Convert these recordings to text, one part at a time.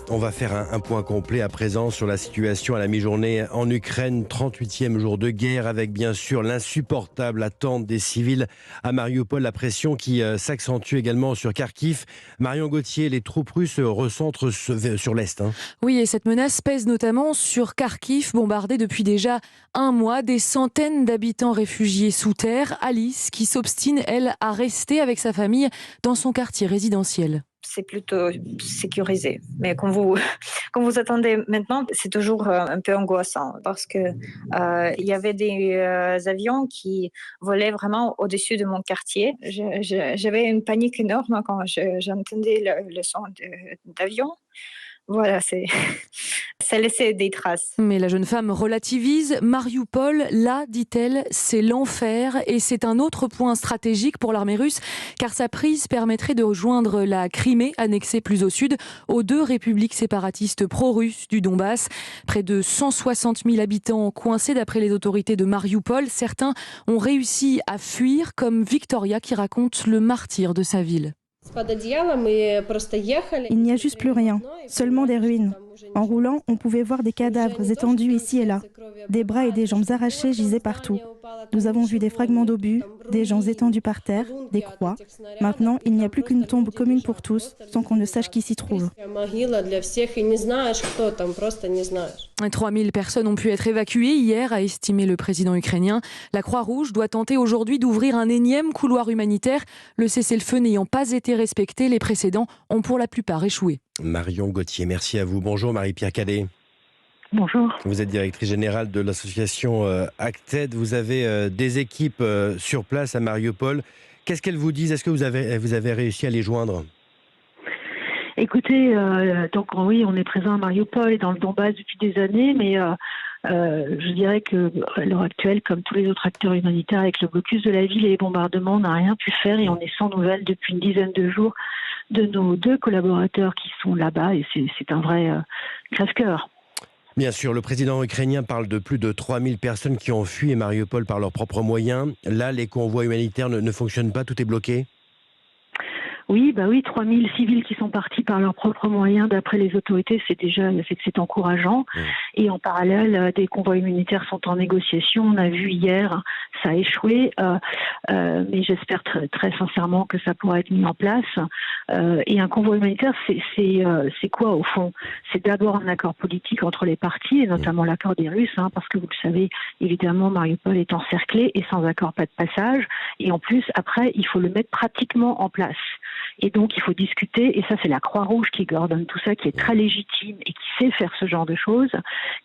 On va faire un point complet à présent sur la situation à la mi-journée en Ukraine, 38e jour de guerre avec bien sûr l'insupportable attente des civils à Mariupol, la pression qui s'accentue également sur Kharkiv. Marion Gauthier, les troupes russes recentrent sur l'Est. Oui, et cette menace pèse notamment sur Kharkiv, bombardé depuis déjà un mois. Des centaines d'habitants réfugiés sous terre. Alice, qui s'obstine, elle, à rester avec sa famille dans son quartier résidentiel. C'est plutôt sécurisé. Mais quand vous, quand vous attendez maintenant, c'est toujours un peu angoissant parce que il y avait des avions qui volaient vraiment au-dessus de mon quartier. J'avais une panique énorme quand j'entendais le son d'avion. Voilà, ça laissait des traces. Mais la jeune femme relativise. Mariupol, là, dit-elle, c'est l'enfer et c'est un autre point stratégique pour l'armée russe car sa prise permettrait de rejoindre la Crimée, annexée plus au sud, aux deux républiques séparatistes pro-russes du Donbass. Près de 160 000 habitants coincés d'après les autorités de Mariupol. Certains ont réussi à fuir, comme Victoria qui raconte le martyre de sa ville. Il n'y a juste plus rien, seulement des ruines. En roulant, on pouvait voir des cadavres étendus ici et là. Des bras et des jambes arrachés gisaient partout. Nous avons vu des fragments d'obus, des gens étendus par terre, des croix. Maintenant, il n'y a plus qu'une tombe commune pour tous, sans qu'on ne sache qui s'y trouve. 3000 personnes ont pu être évacuées hier, a estimé le président ukrainien. La Croix-Rouge doit tenter aujourd'hui d'ouvrir un énième couloir humanitaire. Le cessez-le-feu n'ayant pas été respecté, les précédents ont pour la plupart échoué. Marion Gauthier, merci à vous. Bonjour Marie-Pierre Cadet. Bonjour. Vous êtes directrice générale de l'association Acted. Vous avez des équipes sur place à Mariupol. Qu'est-ce qu'elles vous disent? Est-ce que vous avez réussi à les joindre? Écoutez, donc oui, on est présent à Mariupol et dans le Donbass depuis des années, mais je dirais que à l'heure actuelle, comme tous les autres acteurs humanitaires, avec le blocus de la ville et les bombardements, on n'a rien pu faire et on est sans nouvelles depuis une dizaine de jours de nos deux collaborateurs qui sont là-bas et c'est un vrai crève-cœur. Bien sûr, le président ukrainien parle de plus de 3000 personnes qui ont fui Mariupol par leurs propres moyens. Là, les convois humanitaires ne fonctionnent pas, tout est bloqué? Oui, 3000 civils qui sont partis par leurs propres moyens, d'après les autorités, c'est encourageant. Et en parallèle, des convois humanitaires sont en négociation. On a vu hier, ça a échoué, mais j'espère très sincèrement que ça pourra être mis en place. Et un convoi humanitaire, c'est quoi au fond? C'est d'abord un accord politique entre les parties, et notamment l'accord des Russes, parce que vous le savez, évidemment, Mariupol est encerclé et sans accord, pas de passage. Et en plus, après, il faut le mettre pratiquement en place. Et donc, il faut discuter, et ça, c'est la Croix-Rouge qui coordonne tout ça, qui est très légitime et qui sait faire ce genre de choses,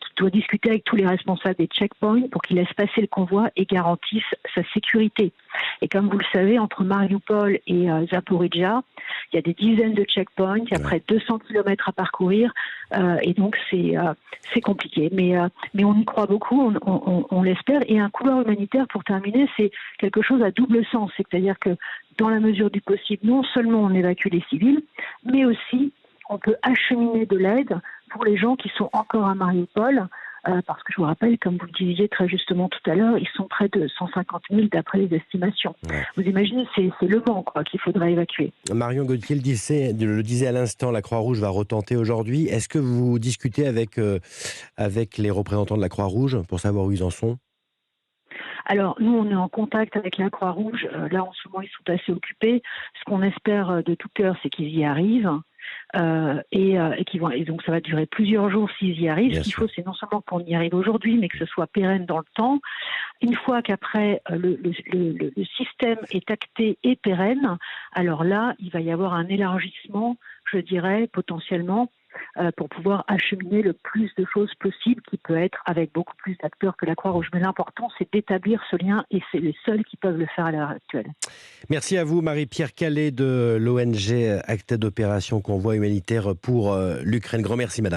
qui doit discuter avec tous les responsables des checkpoints pour qu'ils laissent passer le convoi et garantissent sa sécurité. Et comme vous le savez, entre Mariupol et Zaporijia, il y a des dizaines de checkpoints, il y a près de 200 km à parcourir, et donc c'est compliqué. Mais on y croit beaucoup, on l'espère. Et un couloir humanitaire, pour terminer, c'est quelque chose à double sens. C'est-à-dire que dans la mesure du possible, non seulement on évacue les civils, mais aussi on peut acheminer de l'aide pour les gens qui sont encore à Mariupol, parce que je vous rappelle, comme vous le disiez très justement tout à l'heure, ils sont près de 150 000 d'après les estimations. Ouais. Vous imaginez, c'est le Mans qu'il faudrait évacuer. Marion Gauthier le disait à l'instant, la Croix-Rouge va retenter aujourd'hui. Est-ce que vous discutez avec les représentants de la Croix-Rouge pour savoir où ils en sont? Alors, nous, on est en contact avec la Croix-Rouge. Là, en ce moment, ils sont assez occupés. Ce qu'on espère de tout cœur, c'est qu'ils y arrivent. Et donc, ça va durer plusieurs jours s'ils y arrivent. Ce qu'il faut, c'est non seulement qu'on y arrive aujourd'hui, mais que ce soit pérenne dans le temps. Une fois qu'après, le système est acté et pérenne, alors là, il va y avoir un élargissement, je dirais, potentiellement, pour pouvoir acheminer le plus de choses possible, qui peut être avec beaucoup plus d'acteurs que la Croix-Rouge. Mais l'important, c'est d'établir ce lien, et c'est les seuls qui peuvent le faire à l'heure actuelle. Merci à vous, Marie-Pierre Cadet de l'ONG Acted d'Opération Convoi Humanitaire pour l'Ukraine. Grand merci, madame.